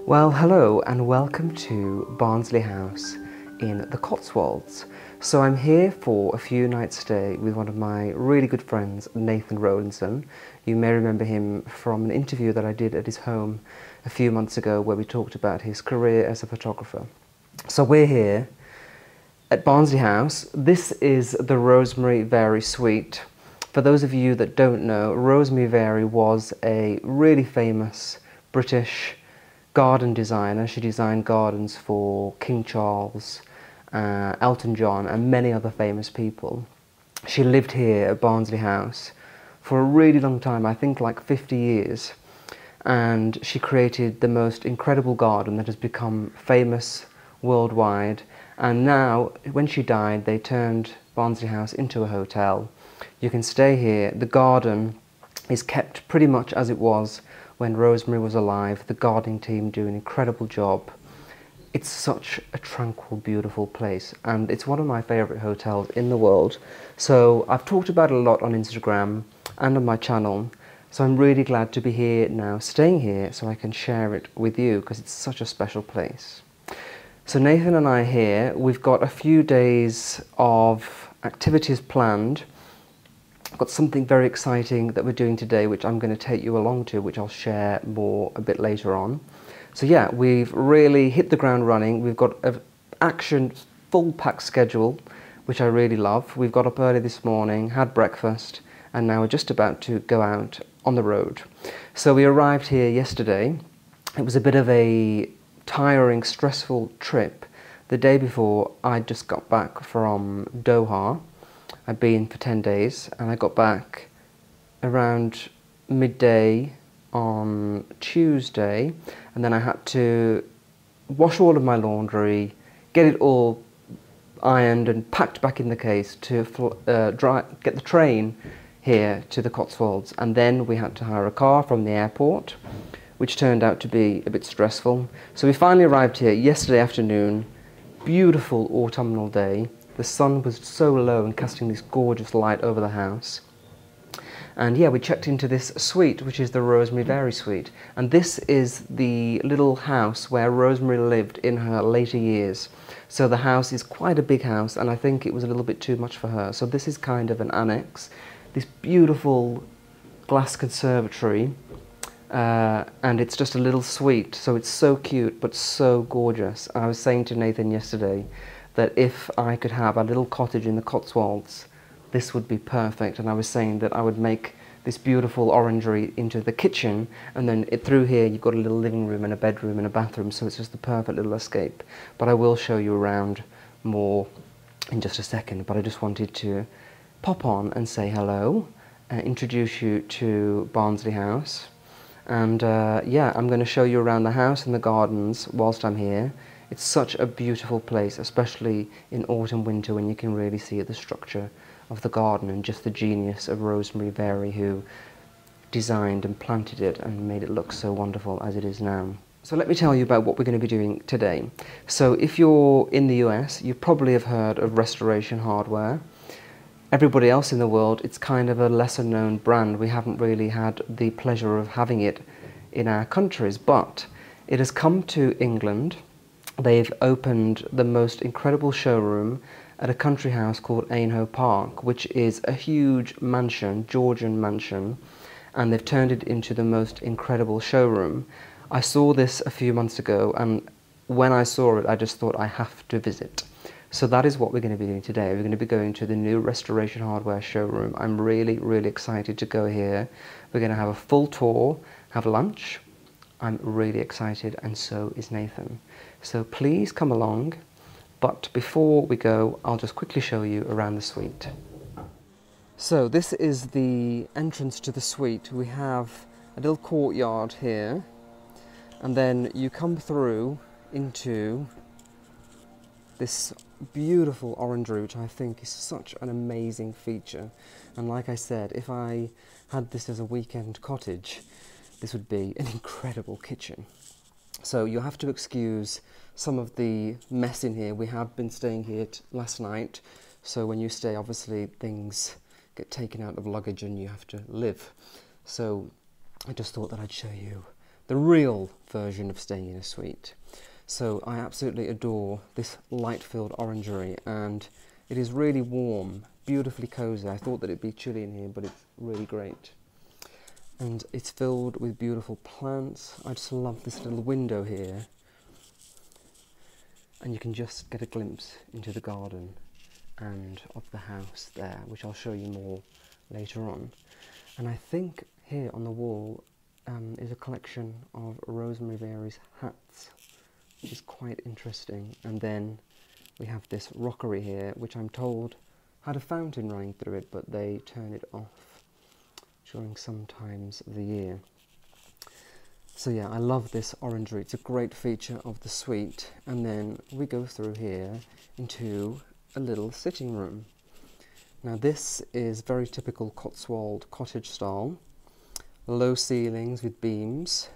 Well, hello and welcome to Barnsley House in the Cotswolds. So I'm here for a few nights stay with one of my really good friends, Nathan Rollinson. You may remember him from an interview that I did at his home a few months ago where we talked about his career as a photographer. So we're here at Barnsley House. This is the Rosemary Verey suite. For those of you that don't know, Rosemary Verey was a really famous British garden designer. She designed gardens for King Charles, Elton John and many other famous people. She lived here at Barnsley House for a really long time, I think like 50 years, and she created the most incredible garden that has become famous worldwide. And now, when she died, they turned Barnsley House into a hotel. You can stay here. The garden is kept pretty much as it was when Rosemary was alive. The gardening team do an incredible job. It's such a tranquil, beautiful place, and it's one of my favourite hotels in the world. So I've talked about it a lot on Instagram and on my channel, so I'm really glad to be here now, staying here, so I can share it with you, because it's such a special place. So Nathan and I are here. We've got a few days of activities planned. I've got something very exciting that we're doing today, which I'm going to take you along to, which I'll share more a bit later on. So yeah, we've really hit the ground running. We've got an action full pack schedule, which I really love. We've got up early this morning, had breakfast, and now we're just about to go out on the road. So we arrived here yesterday. It was a bit of a tiring, stressful trip. The day before, I just got back from Doha. I'd been for 10 days, and I got back around midday on Tuesday, and then I had to wash all of my laundry, get it all ironed and packed back in the case to get the train here to the Cotswolds. And then we had to hire a car from the airport, which turned out to be a bit stressful. So we finally arrived here yesterday afternoon. Beautiful autumnal day. The sun was so low and casting this gorgeous light over the house. And yeah, we checked into this suite, which is the Rosemary Verey suite. And this is the little house where Rosemary lived in her later years. So the house is quite a big house, and I think it was a little bit too much for her. So this is kind of an annex. This beautiful glass conservatory. And it's just a little suite, so it's so cute but so gorgeous. I was saying to Nathan yesterday that if I could have a little cottage in the Cotswolds, this would be perfect. And I was saying that I would make this beautiful orangery into the kitchen, and then through here you've got a little living room and a bedroom and a bathroom, so it's just the perfect little escape. But I will show you around more in just a second, but I just wanted to pop on and say hello, introduce you to Barnsley House. And yeah, I'm going to show you around the house and the gardens whilst I'm here. It's such a beautiful place, especially in autumn, winter, when you can really see the structure of the garden and just the genius of Rosemary Verey, who designed and planted it and made it look so wonderful as it is now. So let me tell you about what we're going to be doing today. So if you're in the US, you probably have heard of Restoration Hardware. Everybody else in the world, it's kind of a lesser known brand. We haven't really had the pleasure of having it in our countries, but it has come to England. They've opened the most incredible showroom at a country house called Aynhoe Park, which is a huge mansion, Georgian mansion, and they've turned it into the most incredible showroom. I saw this a few months ago, and when I saw it, I just thought I have to visit. So that is what we're going to be doing today. We're going to be going to the new Restoration Hardware showroom. I'm really, really excited to go here. We're going to have a full tour, have lunch. I'm really excited, and so is Nathan. So please come along. But before we go, I'll just quickly show you around the suite. So this is the entrance to the suite. We have a little courtyard here, and then you come through into this beautiful orangery, which I think is such an amazing feature. And like I said, if I had this as a weekend cottage, this would be an incredible kitchen. So you'll have to excuse some of the mess in here. We have been staying here last night, so when you stay, obviously things get taken out of luggage and you have to live. So I just thought that I'd show you the real version of staying in a suite. So I absolutely adore this light-filled orangery, and it is really warm, beautifully cosy. I thought that it'd be chilly in here, but it's really great. And it's filled with beautiful plants. I just love this little window here. And you can just get a glimpse into the garden and of the house there, which I'll show you more later on. And I think here on the wall is a collection of Rosemary Verey's hats, which is quite interesting. And then we have this rockery here, which I'm told had a fountain running through it, but they turn it off during some times of the year. So yeah, I love this orangery. It's a great feature of the suite. And then we go through here into a little sitting room. Now this is very typical Cotswold cottage style. Low ceilings with beams.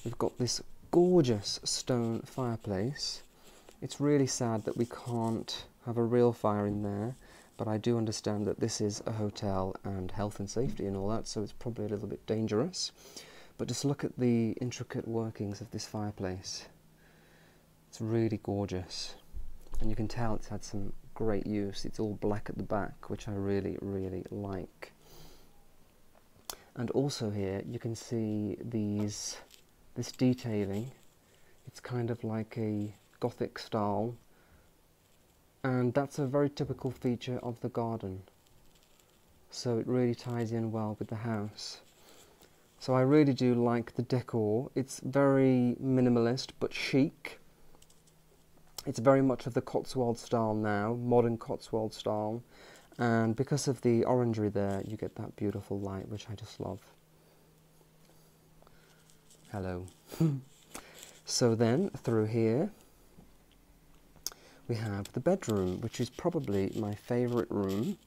We've got this gorgeous stone fireplace. It's really sad that we can't have a real fire in there, but I do understand that this is a hotel and health and safety and all that, so it's probably a little bit dangerous. But just look at the intricate workings of this fireplace. It's really gorgeous. And you can tell it's had some great use. It's all black at the back, which I really, really like. And also here you can see this detailing. It's kind of like a Gothic style. And that's a very typical feature of the garden. So it really ties in well with the house. So I really do like the decor. It's very minimalist but chic. It's very much of the Cotswold style now, modern Cotswold style. And because of the orangery there, you get that beautiful light, which I just love. Hello. So then, through here, we have the bedroom, which is probably my favourite room.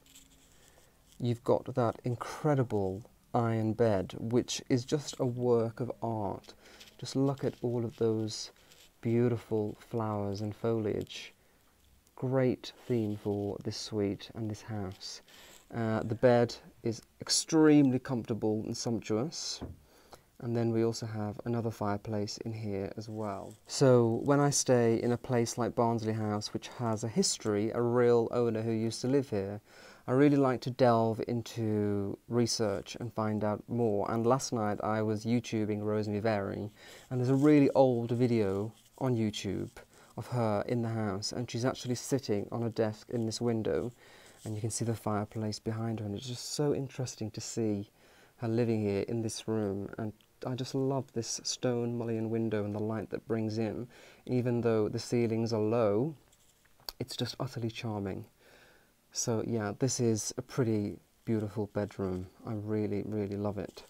You've got that incredible iron bed, which is just a work of art. Just look at all of those beautiful flowers and foliage. Great theme for this suite and this house. The bed is extremely comfortable and sumptuous. And then we also have another fireplace in here as well. So when I stay in a place like Barnsley House, which has a history, a real owner who used to live here, I really like to delve into research and find out more. And last night I was YouTubing Rosemary Verey, and there's a really old video on YouTube of her in the house, and she's actually sitting on a desk in this window, and you can see the fireplace behind her, and it's just so interesting to see her living here in this room. And I just love this stone mullion window and the light that brings in. Even though the ceilings are low, it's just utterly charming. So yeah, this is a pretty beautiful bedroom. I really, really love it.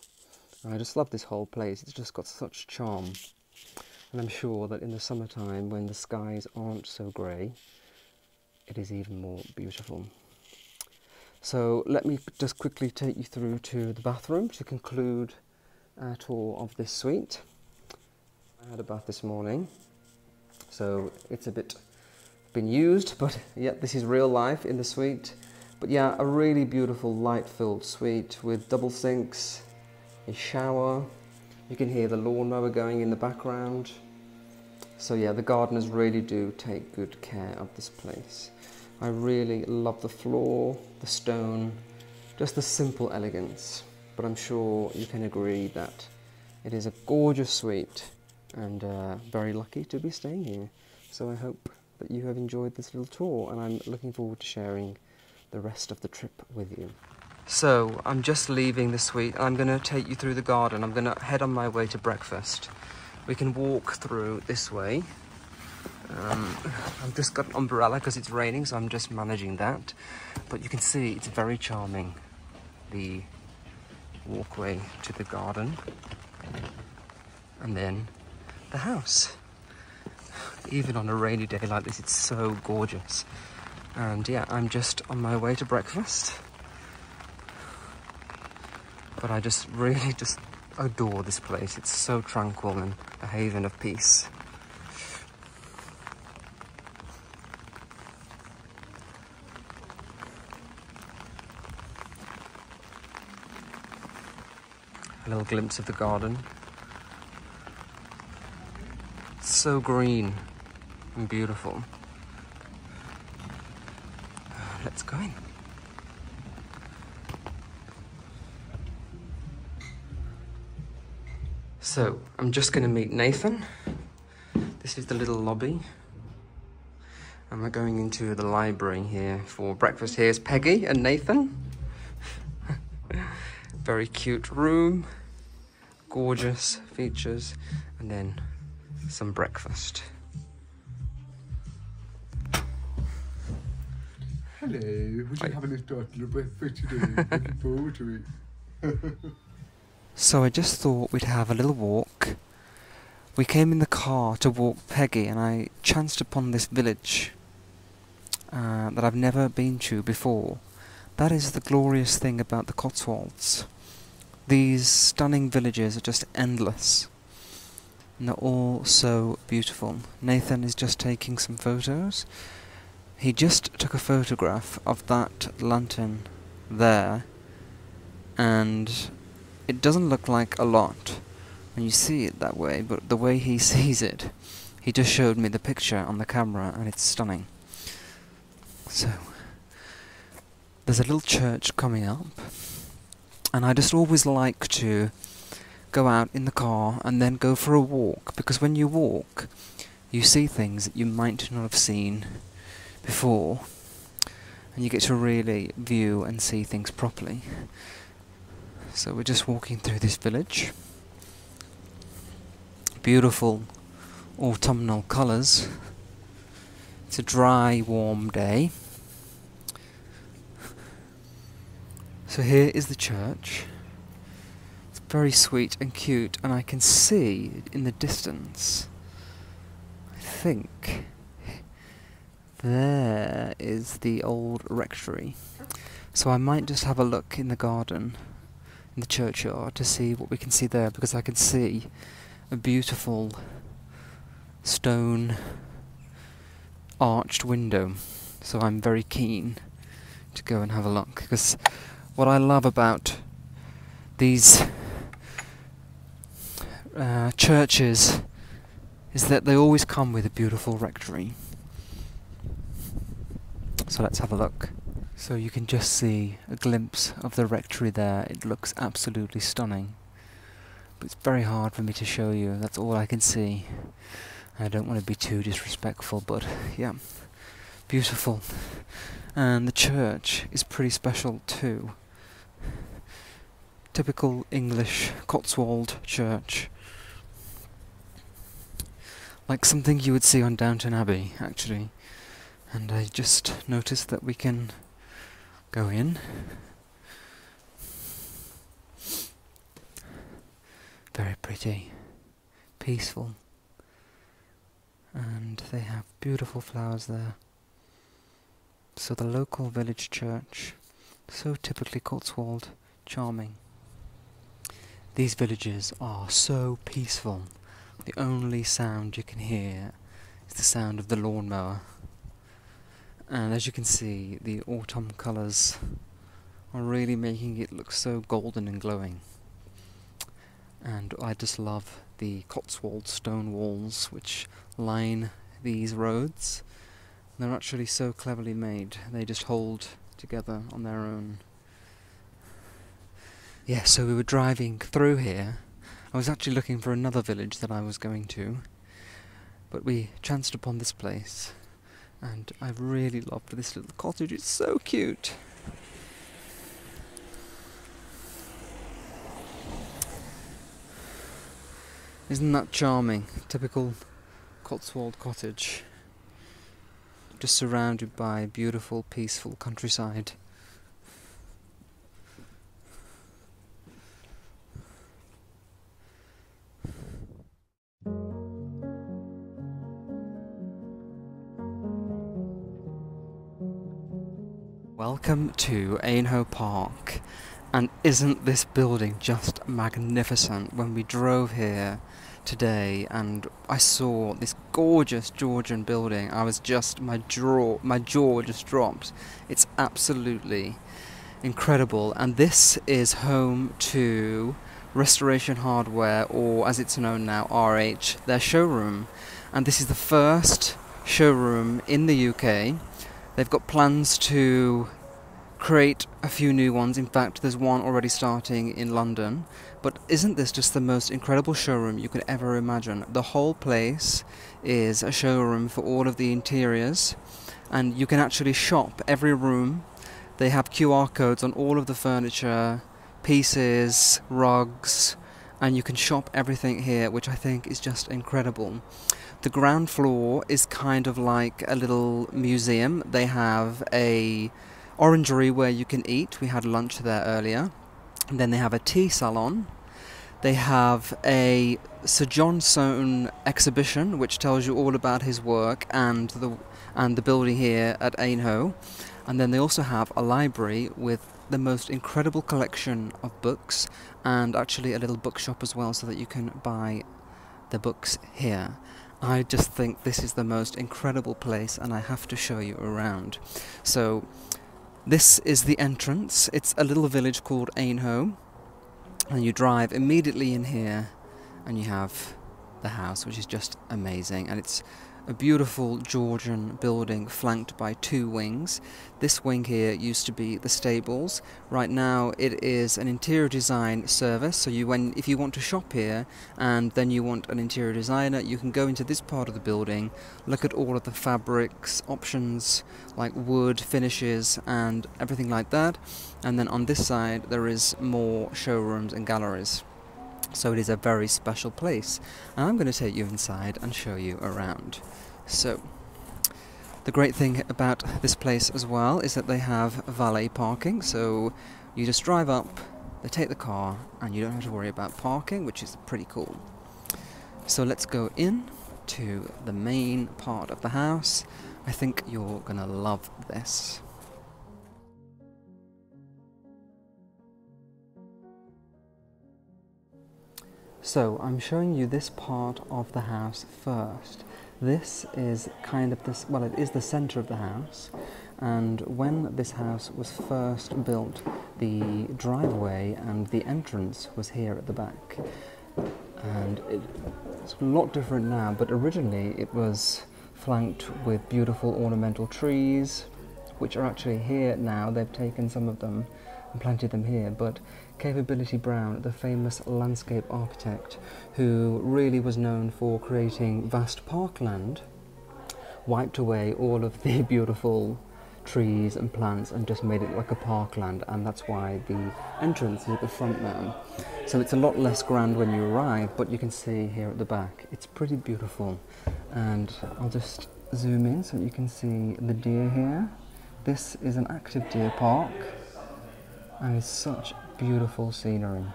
I just love this whole place. It's just got such charm. And I'm sure that in the summertime, when the skies aren't so grey, it is even more beautiful. So let me just quickly take you through to the bathroom to conclude our tour of this suite. I had a bath this morning, so it's a bit been used, but yeah, this is real life in the suite. But yeah, a really beautiful light-filled suite with double sinks, a shower. You can hear the lawnmower going in the background. So yeah, the gardeners really do take good care of this place. I really love the floor, the stone, just the simple elegance. But I'm sure you can agree that it is a gorgeous suite, and very lucky to be staying here. So I hope that you have enjoyed this little tour, and I'm looking forward to sharing the rest of the trip with you. So I'm just leaving the suite. I'm going to take you through the garden. I'm going to head on my way to breakfast. We can walk through this way. I've just got an umbrella because it's raining, so I'm just managing that. But you can see it's very charming, the walkway to the garden, and then the house. Even on a rainy day like this, it's so gorgeous. And yeah, I'm just on my way to breakfast, but I just really just adore this place. It's so tranquil and a haven of peace. A little glimpse of the garden. It's so green and beautiful. Let's go in. So, I'm just going to meet Nathan. This is the little lobby. And we're going into the library here for breakfast. Here's Peggy and Nathan. Very cute room. Gorgeous features. And then some breakfast. Hello, we're just having a start little breakfast today. Looking forward to it. So I just thought we'd have a little walk. We came in the car to walk Peggy, and I chanced upon this village that I've never been to before. That is the glorious thing about the Cotswolds. These stunning villages are just endless, and they're all so beautiful. Nathan is just taking some photos. He just took a photograph of that lantern there, and it doesn't look like a lot when you see it that way, but the way he sees it, he just showed me the picture on the camera, and it's stunning. So, there's a little church coming up, and I just always like to go out in the car and then go for a walk, because when you walk, you see things that you might not have seen before, and you get to really view and see things properly. So we're just walking through this village. Beautiful autumnal colours. It's a dry, warm day. So here is the church. It's very sweet and cute, and I can see in the distance, I think, there is the old rectory. So I might just have a look in the garden, in the churchyard, to see what we can see there, because I can see a beautiful stone arched window. So I'm very keen to go and have a look, because what I love about these churches is that they always come with a beautiful rectory. So let's have a look. So you can just see a glimpse of the rectory there. It looks absolutely stunning. But it's very hard for me to show you. That's all I can see. I don't want to be too disrespectful, but yeah. Beautiful. And the church is pretty special too. Typical English Cotswold church. Like something you would see on Downton Abbey, actually. And I just noticed that we can go in. Very pretty, peaceful, and they have beautiful flowers there. So the local village church, so typically Cotswold, charming. These villages are so peaceful. The only sound you can hear is the sound of the lawnmower. And as you can see, the autumn colours are really making it look so golden and glowing. And I just love the Cotswold stone walls which line these roads. They're actually so cleverly made. They just hold together on their own. Yeah, so we were driving through here. I was actually looking for another village that I was going to, but we chanced upon this place. And I really loved this little cottage. It's so cute. Isn't that charming? Typical Cotswold cottage. Just surrounded by beautiful, peaceful countryside. Welcome to Anho Park, and isn't this building just magnificent? When we drove here today and I saw this gorgeous Georgian building, I was just, my jaw just dropped. It's absolutely incredible, and this is home to Restoration Hardware, or as it's known now, RH, their showroom. And this is the first showroom in the UK. They've got plans to create a few new ones. In fact, there's one already starting in London. But isn't this just the most incredible showroom you could ever imagine? The whole place is a showroom for all of the interiors, and you can actually shop every room. They have QR codes on all of the furniture, pieces, rugs, and you can shop everything here, which I think is just incredible. The ground floor is kind of like a little museum. They have a Orangery where you can eat. We had lunch there earlier. And then they have a tea salon. They have a Sir John Soane exhibition, which tells you all about his work and the building here at Aynhoe. And then they also have a library with the most incredible collection of books, and actually a little bookshop as well, so that you can buy the books here. I just think this is the most incredible place, and I have to show you around. So this is the entrance. It's a little village called Aynhoe, and you drive immediately in here and you have the house, which is just amazing. And it's a beautiful Georgian building flanked by two wings. This wing here used to be the stables. Right now it is an interior design service, so if you want to shop here and then you want an interior designer, you can go into this part of the building, look at all of the fabrics options like wood finishes and everything like that, and then on this side there is more showrooms and galleries. So it is a very special place, and I'm going to take you inside and show you around. So the great thing about this place as well is that they have valet parking, so you just drive up, they take the car, and you don't have to worry about parking, which is pretty cool. So let's go in to the main part of the house. I think you're going to love this. So I'm showing you this part of the house first. This is kind of this, well, it is the centre of the house, and when this house was first built, the driveway and the entrance was here at the back. And it's a lot different now, but originally it was flanked with beautiful ornamental trees, which are actually here now. They've taken some of them and planted them here, but Capability Brown, the famous landscape architect who really was known for creating vast parkland, wiped away all of the beautiful trees and plants and just made it like a parkland, and that's why the entrance is at the front now. So it's a lot less grand when you arrive, but you can see here at the back it's pretty beautiful. And I'll just zoom in so you can see the deer here. This is an active deer park, and it's such beautiful scenery.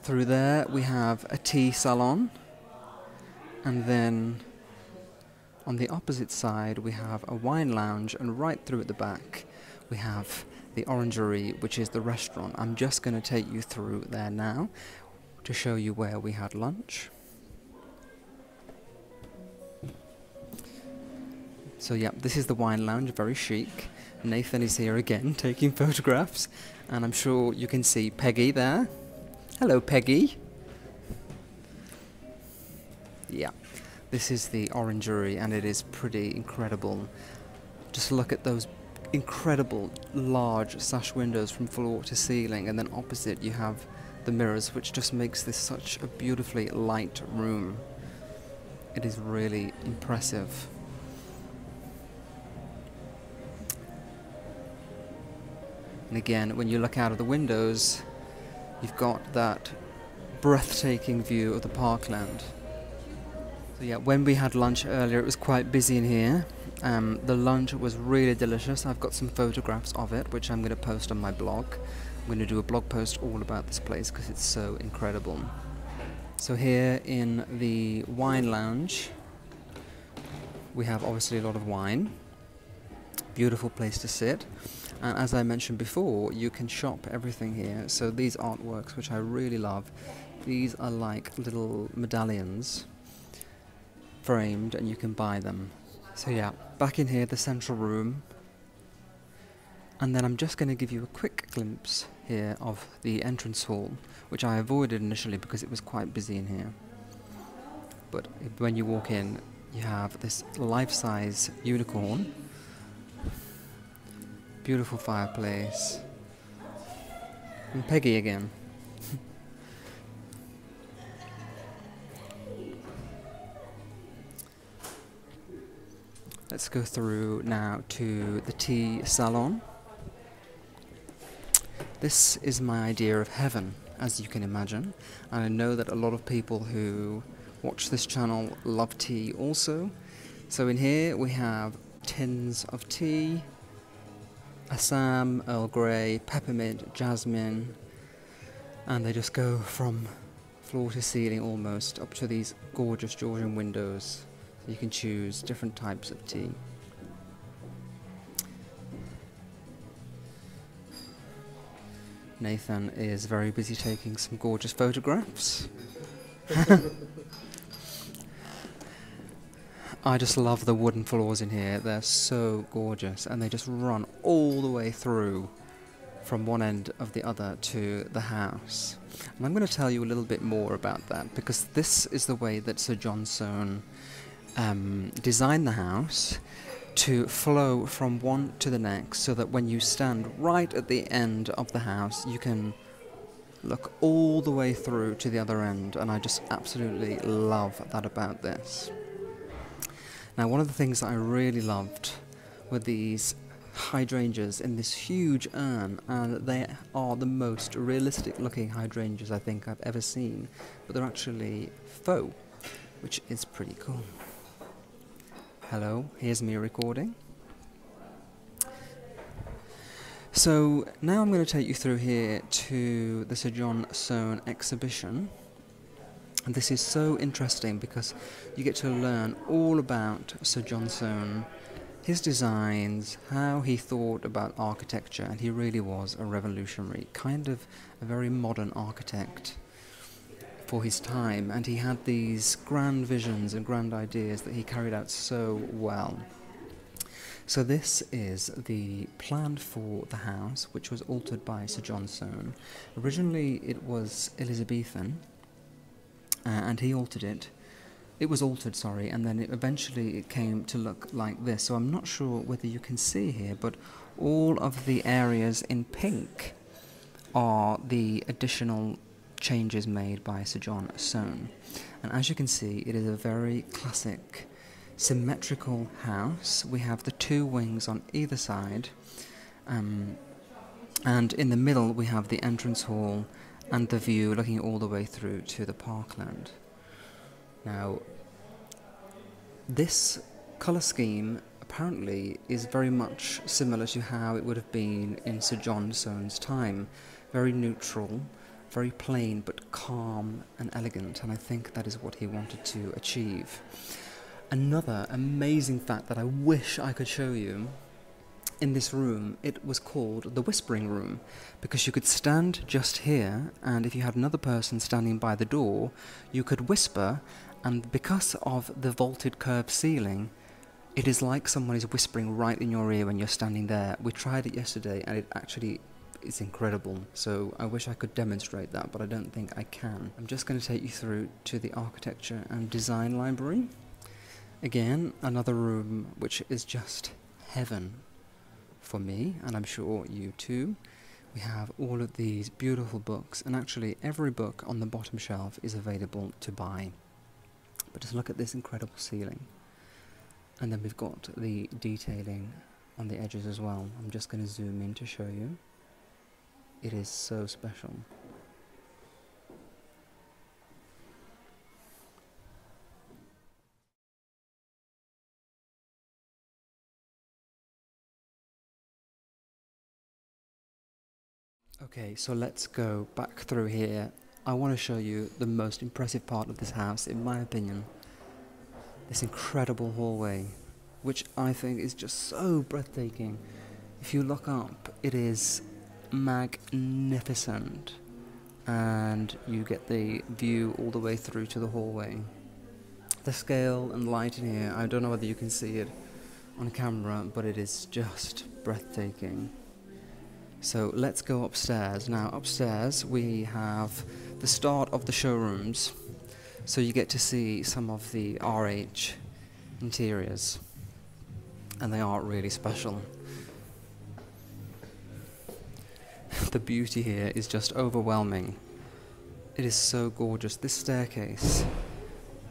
Through there we have a tea salon, and then on the opposite side we have a wine lounge, and right through at the back we have the Orangery, which is the restaurant. I'm just going to take you through there now to show you where we had lunch. So yeah, this is the wine lounge, very chic. Nathan is here again taking photographs, and I'm sure you can see Peggy there. Hello Peggy. Yeah, this is the Orangery, and it is pretty incredible. Just look at those incredible large sash windows from floor to ceiling, and then opposite you have the mirrors, which just makes this such a beautifully light room. It is really impressive. And again, when you look out of the windows, you've got that breathtaking view of the parkland. So yeah, when we had lunch earlier, it was quite busy in here. The lunch was really delicious. I've got some photographs of it, which I'm going to post on my blog. I'm going to do a blog post all about this place because it's so incredible. So here in the wine lounge, we have obviously a lot of wine. Beautiful place to sit. And as I mentioned before, you can shop everything here. So these artworks, which I really love, these are like little medallions framed, and you can buy them. So yeah, back in here, the central room. And then I'm just going to give you a quick glimpse here of the entrance hall, which I avoided initially because it was quite busy in here. But when you walk in, you have this life-size unicorn, beautiful fireplace, and Peggy again. Let's go through now to the tea salon. This is my idea of heaven, as you can imagine, and I know that a lot of people who watch this channel love tea also. So in here we have tins of tea, Assam, Earl Grey, peppermint, jasmine, and they just go from floor to ceiling almost up to these gorgeous Georgian windows. So you can choose different types of tea. Nathan is very busy taking some gorgeous photographs. I just love the wooden floors in here. They're so gorgeous, and they just run all the way through from one end of the other to the house. And I'm going to tell you a little bit more about that, because this is the way that Sir John Soane designed the house to flow from one to the next, so that when you stand right at the end of the house, you can look all the way through to the other end, and I just absolutely love that about this. Now, one of the things that I really loved were these hydrangeas in this huge urn, and they are the most realistic looking hydrangeas I think I've ever seen, but they're actually faux, which is pretty cool. Hello, here's me recording. So now I'm going to take you through here to the Sir John Soane exhibition. And this is so interesting because you get to learn all about Sir John Soane, his designs, how he thought about architecture, and he really was a revolutionary, kind of a very modern architect for his time, and he had these grand visions and grand ideas that he carried out so well. So this is the plan for the house, which was altered by Sir John Soane. Originally it was Elizabethan, and he altered it. It was altered, sorry, and then eventually it came to look like this. So I'm not sure whether you can see here, but all of the areas in pink are the additional changes made by Sir John Soane. And as you can see, it is a very classic symmetrical house. We have the two wings on either side, and in the middle we have the entrance hall and the view looking all the way through to the parkland. Now, this colour scheme apparently is very much similar to how it would have been in Sir John Soane's time. Very neutral, very plain, but calm and elegant, and I think that is what he wanted to achieve. Another amazing fact that I wish I could show you, in this room, it was called the Whispering Room, because you could stand just here, and if you had another person standing by the door, you could whisper, and because of the vaulted curved ceiling, it is like someone is whispering right in your ear when you're standing there. We tried it yesterday, and it actually is incredible, so I wish I could demonstrate that, but I don't think I can. I'm just going to take you through to the Architecture and Design Library. Again, another room which is just heaven for me, and I'm sure you too. We have all of these beautiful books, and actually every book on the bottom shelf is available to buy. But just look at this incredible ceiling. And then we've got the detailing on the edges as well. I'm just going to zoom in to show you. It is so special. Okay, so let's go back through here. I want to show you the most impressive part of this house, in my opinion. This incredible hallway, which I think is just so breathtaking. If you look up, it is magnificent, and you get the view all the way through to the hallway. The scale and light in here, I don't know whether you can see it on camera, but it is just breathtaking. So let's go upstairs. Now upstairs we have the start of the showrooms, so you get to see some of the RH interiors, and they are really special. The beauty here is just overwhelming. It is so gorgeous. This staircase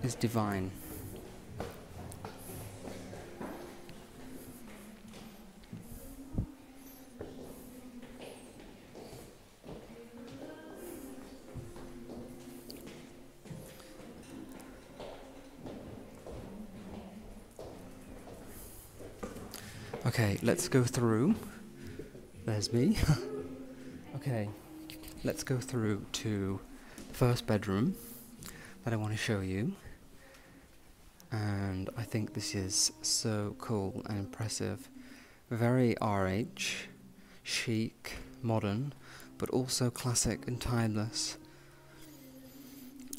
is divine. Okay, let's go through. There's me. Okay, let's go through to the first bedroom that I want to show you. And I think this is so cool and impressive. Very RH, chic, modern, but also classic and timeless.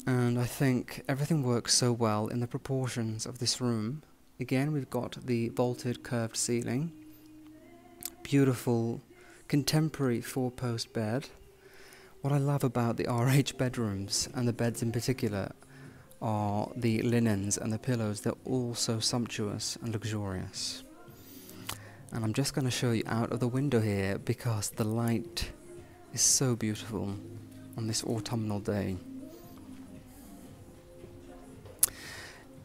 And I think everything works so well in the proportions of this room. Again, we've got the vaulted curved ceiling, beautiful contemporary 4-post bed. What I love about the RH bedrooms, and the beds in particular, are the linens and the pillows. They're all so sumptuous and luxurious. And I'm just going to show you out of the window here because the light is so beautiful on this autumnal day.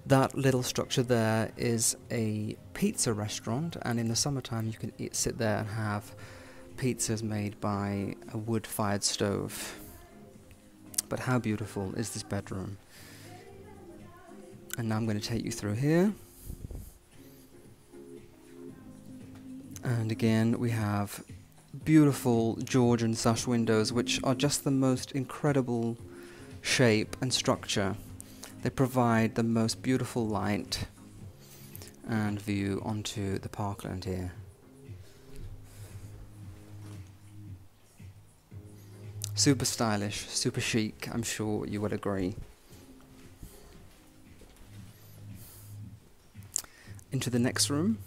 That little structure there is a pizza restaurant, and in the summertime you can sit there and have pizzas made by a wood-fired stove. But how beautiful is this bedroom? And now I'm going to take you through here. And again we have beautiful Georgian sash windows, which are just the most incredible shape and structure. They provide the most beautiful light and view onto the parkland here. Super stylish, super chic, I'm sure you would agree. Into the next room.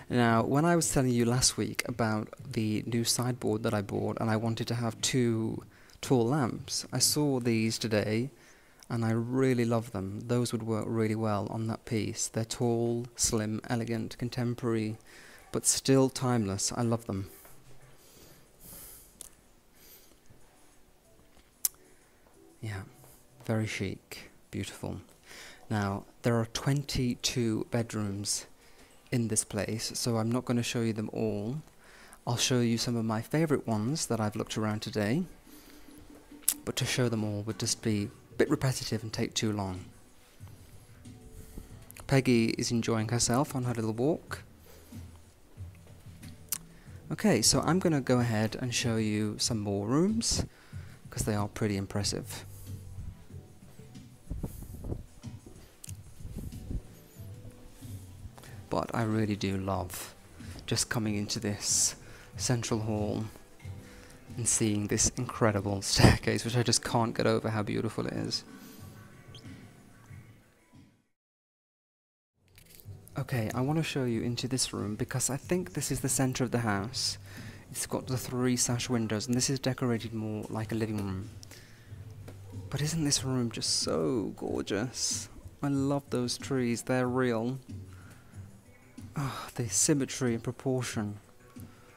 Now, when I was telling you last week about the new sideboard that I bought and I wanted to have 2 tall lamps, I saw these today and I really love them. Those would work really well on that piece. They're tall, slim, elegant, contemporary, but still timeless. I love them. Yeah, very chic, beautiful. Now, there are 22 bedrooms in this place, so I'm not going to show you them all. I'll show you some of my favourite ones that I've looked around today, but to show them all would just be a bit repetitive and take too long. Peggy is enjoying herself on her little walk. Okay, so I'm going to go ahead and show you some more rooms, because they are pretty impressive. But I really do love just coming into this central hall and seeing this incredible staircase, which I just can't get over how beautiful it is. Okay, I want to show you into this room because I think this is the centre of the house. It's got the 3 sash windows, and this is decorated more like a living room. But isn't this room just so gorgeous? I love those trees, they're real. Oh, the symmetry and proportion,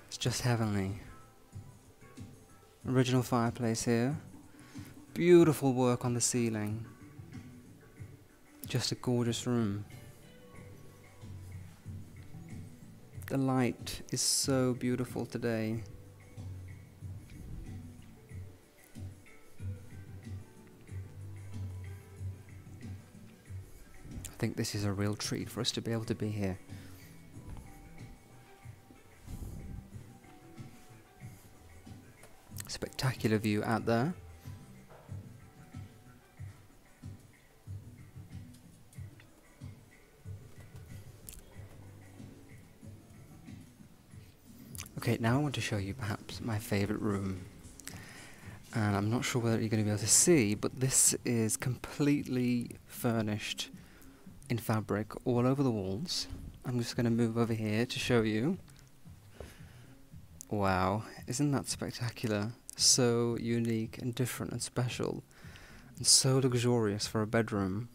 it's just heavenly. Original fireplace here. Beautiful work on the ceiling. Just a gorgeous room. The light is so beautiful today. I think this is a real treat for us to be able to be here. Spectacular view out there. Okay, now I want to show you perhaps my favourite room. And I'm not sure whether you're going to be able to see, but this is completely furnished in fabric all over the walls. I'm just going to move over here to show you. Wow, isn't that spectacular? So unique and different and special, and so luxurious for a bedroom.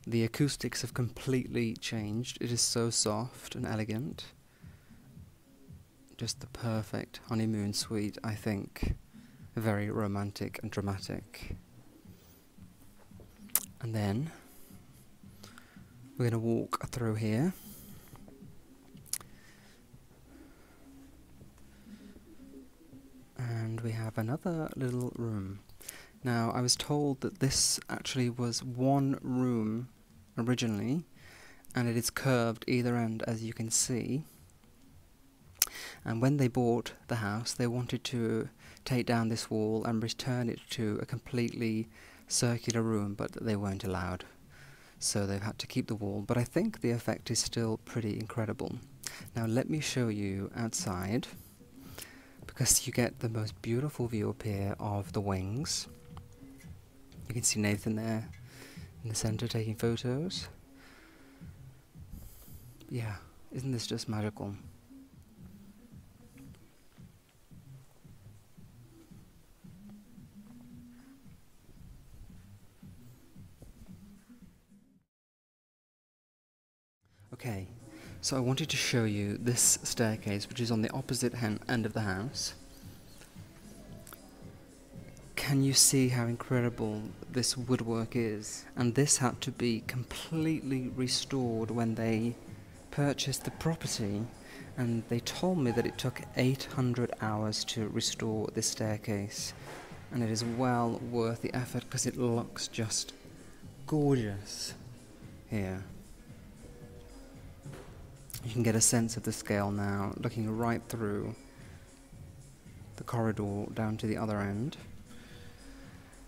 The acoustics have completely changed. It is so soft and elegant. Just the perfect honeymoon suite, I think. Very romantic and dramatic. And then we're going to walk through here. And we have another little room. Now, I was told that this actually was one room originally, and it is curved either end, as you can see. And when they bought the house, they wanted to take down this wall and return it to a completely circular room, but they weren't allowed. So they've had to keep the wall, but I think the effect is still pretty incredible. Now let me show you outside, because you get the most beautiful view up here of the wings. You can see Nathan there in the centre taking photos. Yeah, isn't this just magical? Okay, so I wanted to show you this staircase, which is on the opposite end of the house. Can you see how incredible this woodwork is? And this had to be completely restored when they purchased the property, and they told me that it took 800 hours to restore this staircase, and it is well worth the effort because it looks just gorgeous here. You can get a sense of the scale now, looking right through the corridor down to the other end.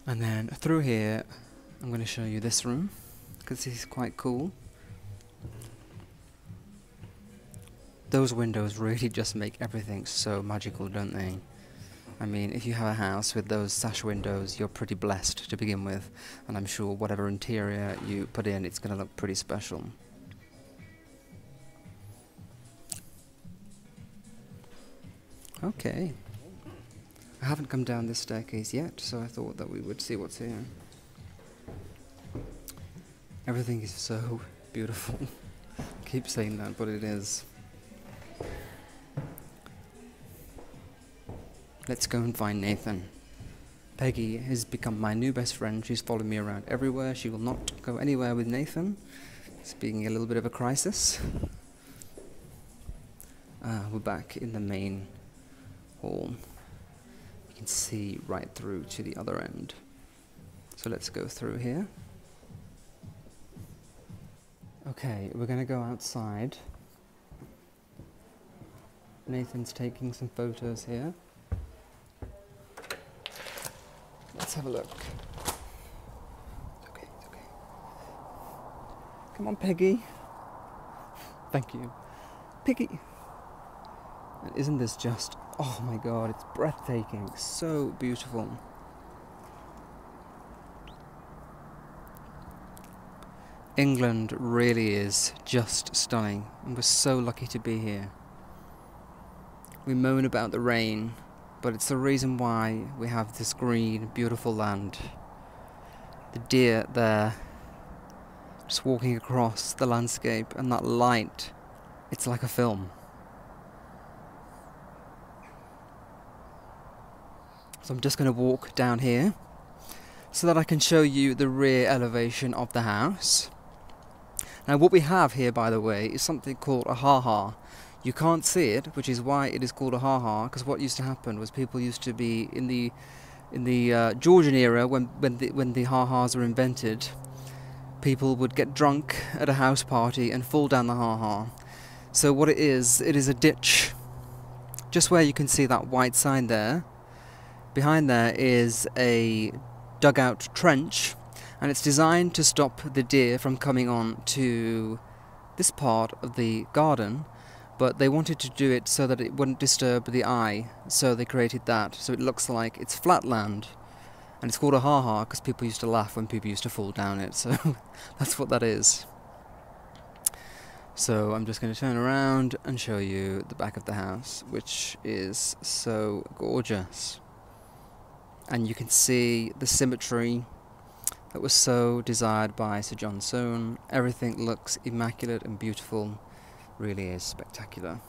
And then through here, I'm going to show you this room, because this is quite cool. Those windows really just make everything so magical, don't they? I mean, if you have a house with those sash windows, you're pretty blessed to begin with, and I'm sure whatever interior you put in, it's going to look pretty special. Okay. I haven't come down this staircase yet, so I thought that we would see what's here. Everything is so beautiful. I keep saying that, but it is. Let's go and find Nathan. Peggy has become my new best friend. She's following me around everywhere. She will not go anywhere with Nathan. It's being a little bit of a crisis. We're back in the main hall. You can see right through to the other end. So let's go through here. Okay, we're going to go outside. Nathan's taking some photos here. Let's have a look. It's okay, it's okay. Come on, Peggy. Thank you. Peggy. And isn't this just, oh my god, it's breathtaking, so beautiful. England really is just stunning, and we're so lucky to be here. We moan about the rain, but it's the reason why we have this green, beautiful land. The deer there, just walking across the landscape, and that light, it's like a film. So I'm just going to walk down here so that I can show you the rear elevation of the house. Now what we have here, by the way, is something called a ha-ha. You can't see it, which is why it is called a ha-ha, because what used to happen was people used to be in the Georgian era, when the ha-has were invented, people would get drunk at a house party and fall down the ha-ha. So what it is a ditch. Just where you can see that white sign there. Behind there is a dugout trench, and it's designed to stop the deer from coming on to this part of the garden, but they wanted to do it so that it wouldn't disturb the eye, so they created that, so it looks like it's flat land. And it's called a ha-ha because people used to laugh when people used to fall down it, so that's what that is. So I'm just going to turn around and show you the back of the house, which is so gorgeous. And you can see the symmetry that was so desired by Sir John Soane. Everything looks immaculate and beautiful, really is spectacular.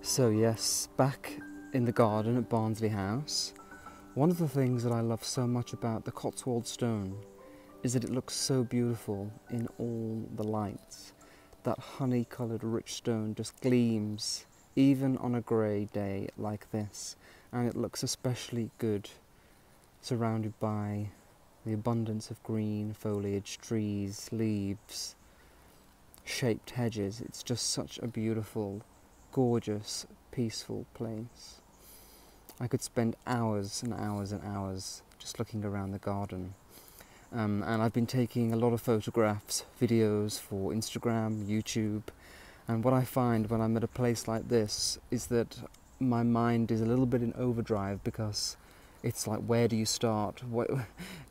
So yes, back in the garden at Barnsley House, one of the things that I love so much about the Cotswold stone is that it looks so beautiful in all the lights. That honey-coloured rich stone just gleams even on a grey day like this, and it looks especially good surrounded by the abundance of green foliage, trees, leaves, shaped hedges. It's just such a beautiful, gorgeous, peaceful place. I could spend hours and hours and hours just looking around the garden. And I've been taking a lot of photographs, videos for Instagram, YouTube, and what I find when I'm at a place like this is that my mind is a little bit in overdrive, because it's like, where do you start?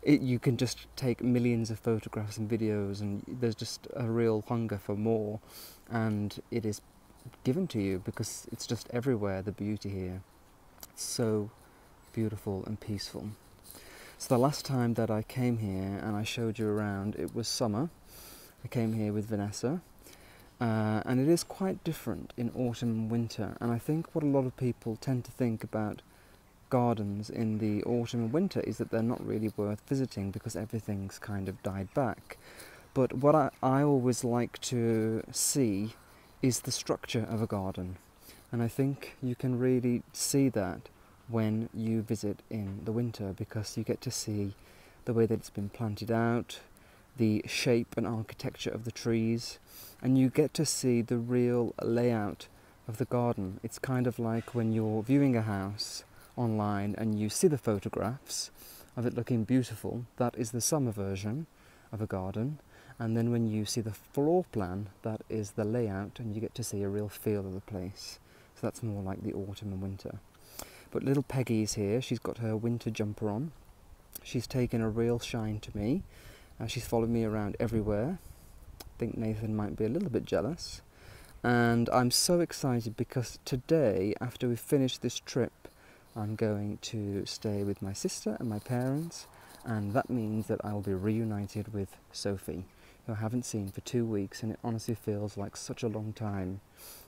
You can just take millions of photographs and videos, and there's just a real hunger for more, and it is given to you because it's just everywhere, the beauty here. It's so beautiful and peaceful. So the last time that I came here and I showed you around, it was summer. I came here with Vanessa, and it is quite different in autumn and winter, and I think what a lot of people tend to think about gardens in the autumn and winter is that they're not really worth visiting because everything's kind of died back. But what I always like to see is the structure of a garden, and I think you can really see that when you visit in the winter, because you get to see the way that it's been planted out, the shape and architecture of the trees, and you get to see the real layout of the garden. It's kind of like when you're viewing a house online and you see the photographs of it looking beautiful. That is the summer version of a garden, and then when you see the floor plan, that is the layout, and you get to see a real feel of the place. So that's more like the autumn and winter. But little Peggy's here. She's got her winter jumper on. She's taken a real shine to me. She's followed me around everywhere. I think Nathan might be a little bit jealous. And I'm so excited because today, after we finish this trip, I'm going to stay with my sister and my parents, and that means that I will be reunited with Sophie, who I haven't seen for 2 weeks, and it honestly feels like such a long time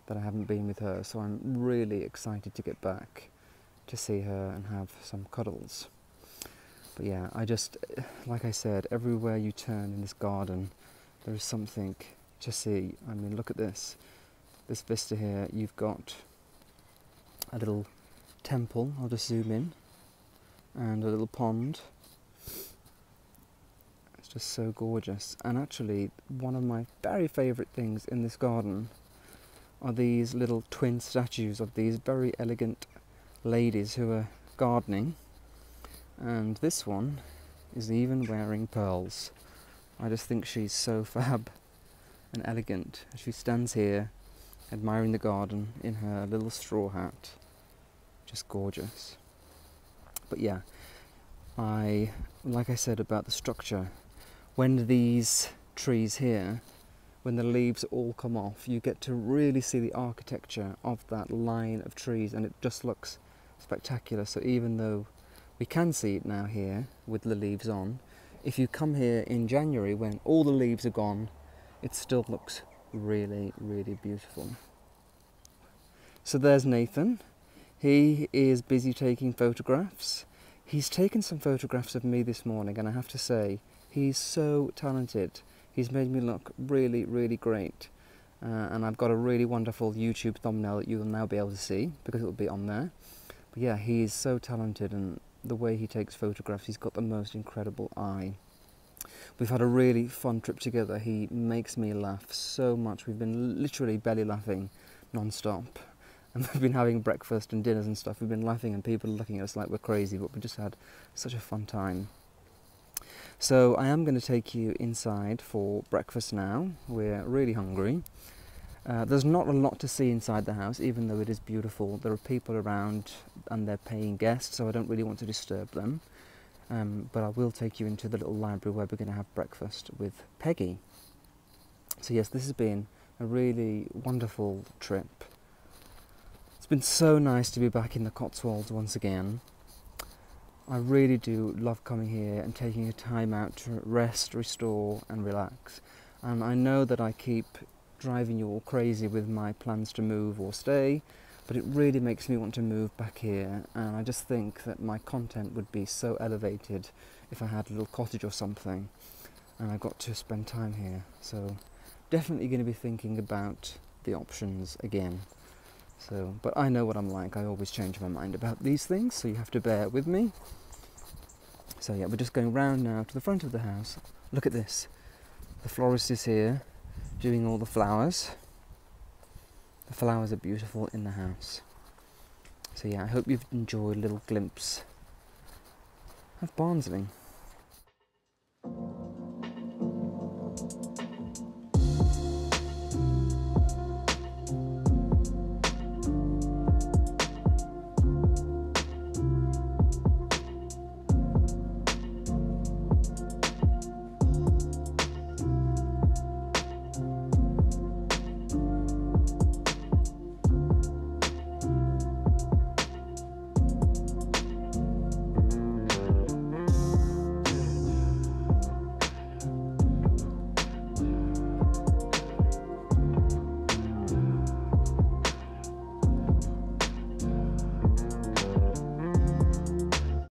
that I haven't been with her. So I'm really excited to get back to see her and have some cuddles. But yeah, like I said, everywhere you turn in this garden, there is something to see. I mean, look at this vista here. You've got a little temple, I'll just zoom in, and a little pond. It's just so gorgeous. And actually, one of my very favourite things in this garden are these little twin statues of these very elegant ladies who are gardening, and this one is even wearing pearls. I just think she's so fab and elegant as she stands here admiring the garden in her little straw hat. Just gorgeous. But yeah, like I said about the structure, when these trees here, when the leaves all come off, you get to really see the architecture of that line of trees, and it just looks spectacular. So even though we can see it now here with the leaves on, if you come here in January when all the leaves are gone, it still looks really, really beautiful. So there's Nathan. He is busy taking photographs. He's taken some photographs of me this morning, and I have to say, He's so talented. He's made me look really, really great. And I've got a really wonderful YouTube thumbnail that you'll now be able to see because it will be on there. But yeah, he is so talented, and the way he takes photographs, he's got the most incredible eye. We've had a really fun trip together. He makes me laugh so much. We've been literally belly laughing non-stop. And we've been having breakfast and dinners and stuff. We've been laughing and people are looking at us like we're crazy, but we just had such a fun time. So I am going to take you inside for breakfast now. We're really hungry. There's not a lot to see inside the house, even though it is beautiful. There are people around and they're paying guests, so I don't really want to disturb them. But I will take you into the little library where we're going to have breakfast with Peggy. So yes, this has been a really wonderful trip. It's been so nice to be back in the Cotswolds once again. I really do love coming here and taking a time out to rest, restore and relax. And I know that I keep driving you all crazy with my plans to move or stay, but it really makes me want to move back here, and I just think that my content would be so elevated if I had a little cottage or something and I got to spend time here. So definitely going to be thinking about the options again. So, but I know what I'm like, I always change my mind about these things, so you have to bear with me. So yeah, we're just going round now to the front of the house. Look at this, the florist is here doing all the flowers. The flowers are beautiful in the house. So yeah, I hope you've enjoyed a little glimpse of Barnsley.